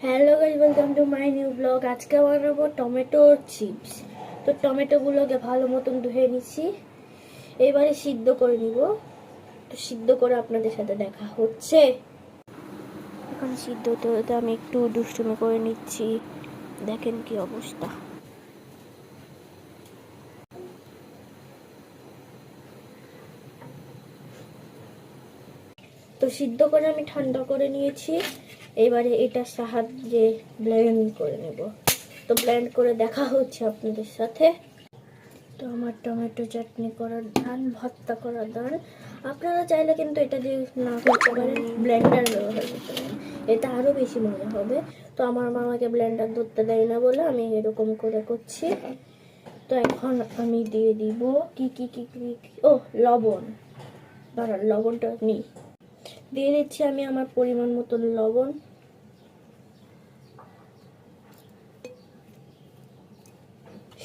Hello guys, welcome to my new blog. আজকে বানাবো tomato chips. তো টমেটোগুলোকে ভালো মতন ধুয়ে নিচ্ছি, এবারে সিদ্ধ করে নিব। তো সিদ্ধ করে আপনাদের সাথে দেখা হচ্ছে। এখন সিদ্ধ হতে হতে আমি একটু দুষ্টুমি করে নিচ্ছি। দেখেন কি অবস্থা। তো সিদ্ধ করে আমি ঠান্ডা করে নিয়েছি, এবারে এটার সাহায্যে ব্লেন্ড করে নেব। তো ব্লেন্ড করে দেখা হচ্ছে আপনাদের সাথে। তো আমার টমেটো চাটনি করার ডান, ভর্তা করার ডান। আপনারা চাইলে কিন্তু এটা দিয়ে না করতে পারেন, ব্লেন্ডার ব্যবহার করতে পারেন, এটা আরও বেশি মজা হবে। তো আমার মামাকে ব্লেন্ডার ধরতে দেয় না বলে আমি এরকম করে করছি। তো এখন আমি দিয়ে দিব ও লবণ। দাঁড়ান, লবণটা নিই। দিয়ে দিচ্ছি আমি আমার পরিমাণ মতন লবণ।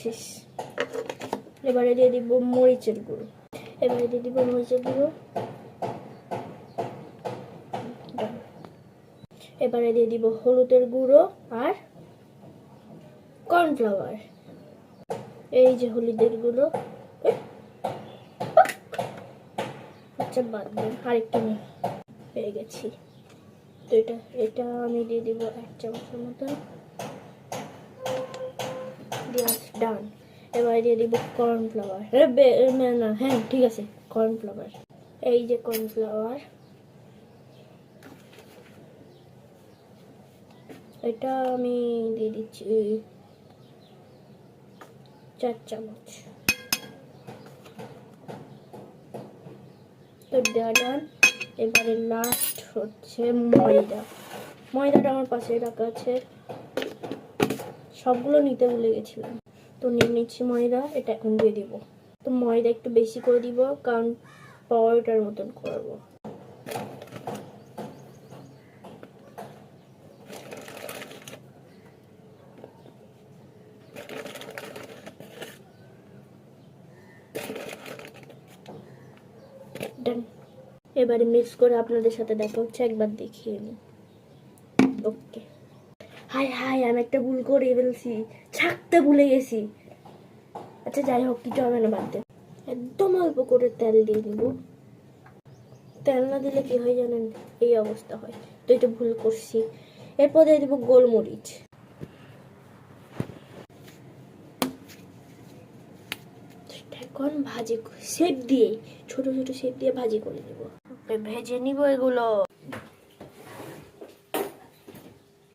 শেষ। এবারে দিয়ে দিব মরিচের গুঁড়ো। এবারে দিয়ে দিব হলুদের গুঁড়ো আর কর্নফ্লাওয়ার। এই যে হলুদের গুঁড়ো, আচ্ছা বাদ দেন, আরেকটু নেই, পেয়ে গেছি। তো এটা আমি দিয়ে দিব 1 চামচের মতন। ডান। এবার দিয়ে দিব কর্নফ্লাওয়ার। না, হ্যাঁ ঠিক আছে, কর্নফ্লাওয়ার। এই যে কর্নফ্লাওয়ার, এটা আমি দিয়ে দিচ্ছি 4 চামচ। তো ডান। এবারে লাস্ট হচ্ছে ময়দাটা আমার পাশে রাখা আছে, সবগুলো নিতে ভুলে গেছিলাম। তো নিয়ে নিচ্ছি ময়দা, এটা এখন দিয়ে দিব। তো ময়দা একটু বেশি করে দিব, কারণ পরোটার মতন করব। ডান। এবারে মিক্স করে আপনাদের সাথে দেখা হচ্ছে, একবার দেখিয়ে নিই। ওকে। হাই আমি একটা ভুল করে ফেলছি, ছাকতে ভুলে গেছি। আচ্ছা যাই হোক, কিছু হবে না, বাদ দেন। একদম অল্প করে তেল দিয়ে দিব। তেল না দিলে কি হয় জানেন, এই অবস্থা হয়। তো এটা ভুল করছি। এরপর দিয়ে দিব গোলমরিচ। এখন ভাজি শেপ দিয়ে, ছোট ছোট শেপ দিয়ে ভাজি করে নেব। ভেজে নিব এগুলো।